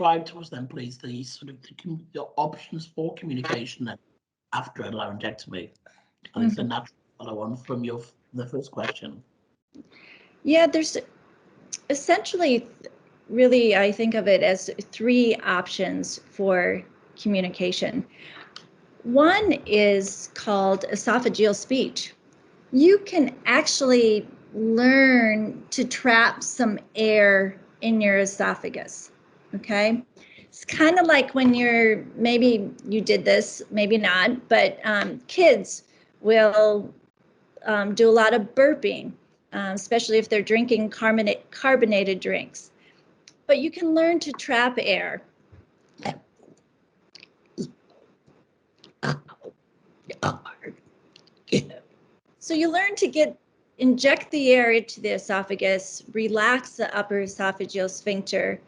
describe to us then, please, the sort of the options for communication then after a laryngectomy? I think it's a natural follow-on from the first question. Yeah, there's essentially, really, I think of it as 3 options for communication. One is called esophageal speech. You can actually learn to trap some air in your esophagus, okay? It's kind of like when maybe you did this, maybe not, but kids will do a lot of burping, especially if they're drinking carbonated drinks. But you can learn to trap air. So you learn to inject the air into the esophagus, relax the upper esophageal sphincter,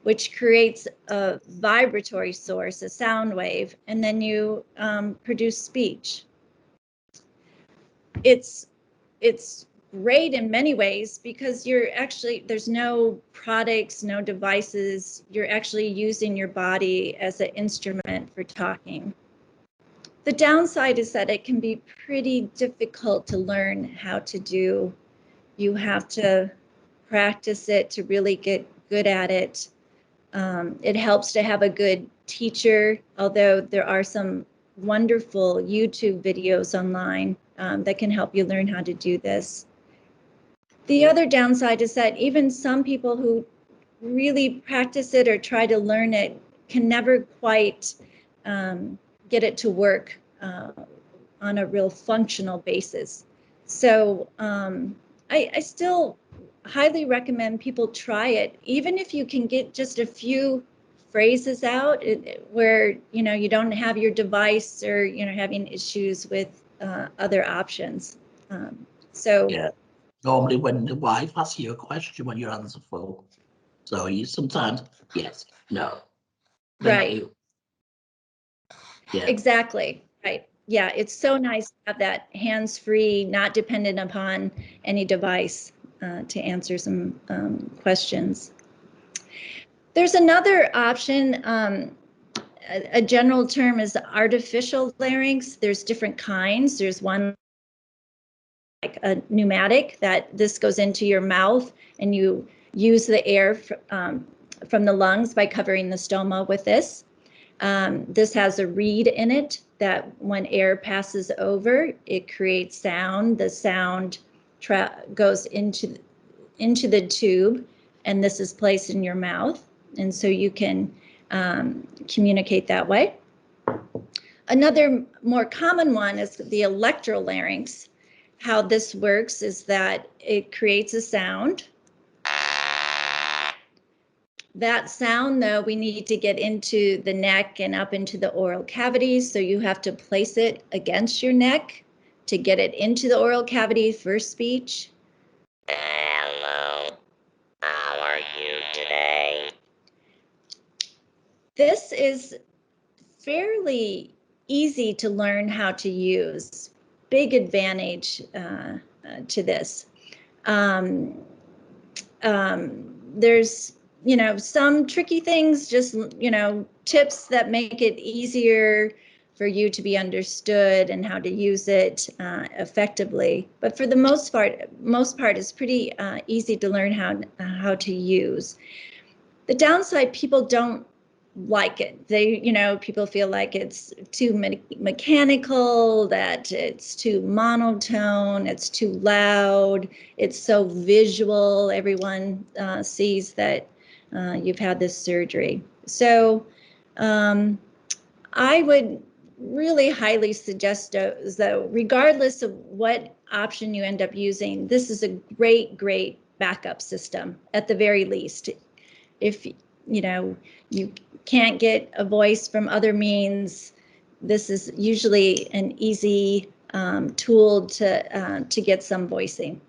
which creates a vibratory source, a sound wave, and then you produce speech. It's great in many ways because there's no products, no devices. You're actually using your body as an instrument for talking. The downside is that it can be pretty difficult to learn how to do. You have to practice it to really get good at it. It helps to have a good teacher, although there are some wonderful YouTube videos online that can help you learn how to do this. The other downside is that even some people who really practice it or try to learn it can never quite get it to work on a real functional basis. So I still highly recommend people try it, even if you can get just a few phrases out where you don't have your device or having issues with other options. So yeah, normally when the wife asks you a question, when your answer full, so you sometimes yes, no, thank right. you. Yeah, Exactly. Right. Yeah, it's so nice to have that hands-free, not dependent upon any device to answer some questions. There's another option. A general term is artificial larynx. There's different kinds. There's one like a pneumatic that this goes into your mouth and you use the air from the lungs by covering the stoma with this. This has a reed in it that when air passes over, it creates sound. The sound goes into the tube, and this is placed in your mouth. And so you can communicate that way. Another more common one is the electrolarynx. How this works is that it creates a sound. That sound, though, we need to get into the neck and up into the oral cavities, so you have to place it against your neck to get it into the oral cavity for speech. Hello, how are you today? This is fairly easy to learn how to use. Big advantage to this. There's some tricky things, just tips that make it easier for you to be understood and how to use it effectively. But for the most part, it's pretty easy to learn how to use. The downside, people don't like it. People feel like it's too mechanical, that it's too monotone, it's too loud, it's so visual. Everyone sees that you've had this surgery. So I would really highly suggest, though, regardless of what option you end up using, this is a great backup system at the very least. If you can't get a voice from other means, this is usually an easy tool to get some voicing.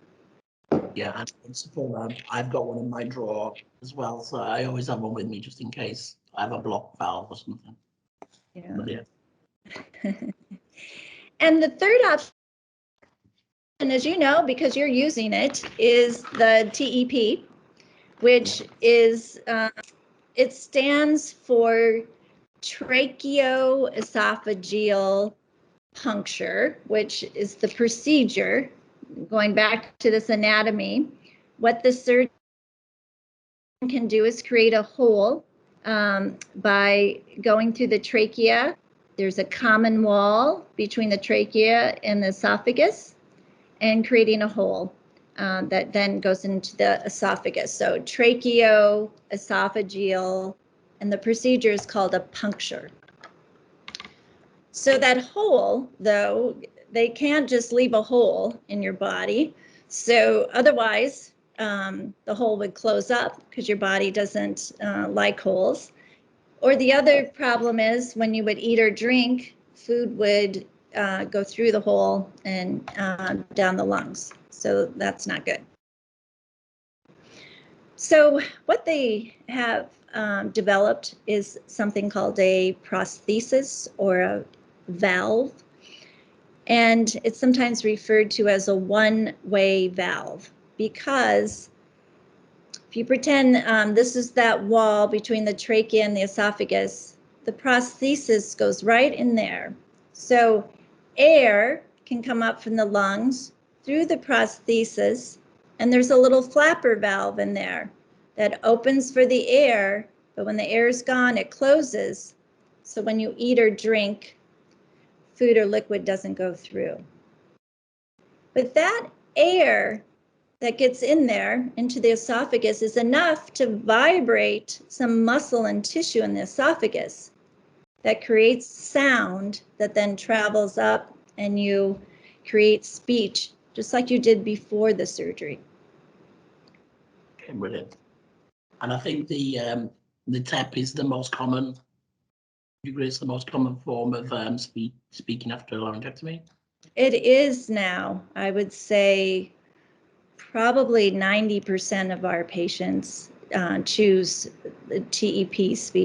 yeah, and principle, I've got one in my drawer as well, so I always have one with me just in case I have a blocked valve or something. Yeah. But yeah. And the third option, as you know, because you're using it, is the TEP, which is It stands for tracheoesophageal puncture, which is the procedure. Going back to this anatomy, what the surgeon can do is create a hole by going through the trachea. There's a common wall between the trachea and the esophagus, and creating a hole that then goes into the esophagus. So tracheoesophageal, and the procedure is called a puncture. So that hole, though, they can't just leave a hole in your body. So otherwise, the hole would close up because your body doesn't like holes. Or the other problem is when you would eat or drink, food would go through the hole and down the lungs. So that's not good. So what they have developed is something called a prosthesis or a valve. And it's sometimes referred to as a one-way valve, because if you pretend this is that wall between the trachea and the esophagus, the prosthesis goes right in there. So air can come up from the lungs through the prosthesis, and there's a little flapper valve in there that opens for the air, but when the air is gone, it closes. So when you eat or drink, food or liquid doesn't go through. But that air that gets in there into the esophagus is enough to vibrate some muscle and tissue in the esophagus that creates sound that then travels up, and you create speech just like you did before the surgery. Okay, brilliant. And I think the TEP is the most common. It's the most common form of speaking after a laryngectomy. It is now. I would say probably 90% of our patients choose the TEP speech.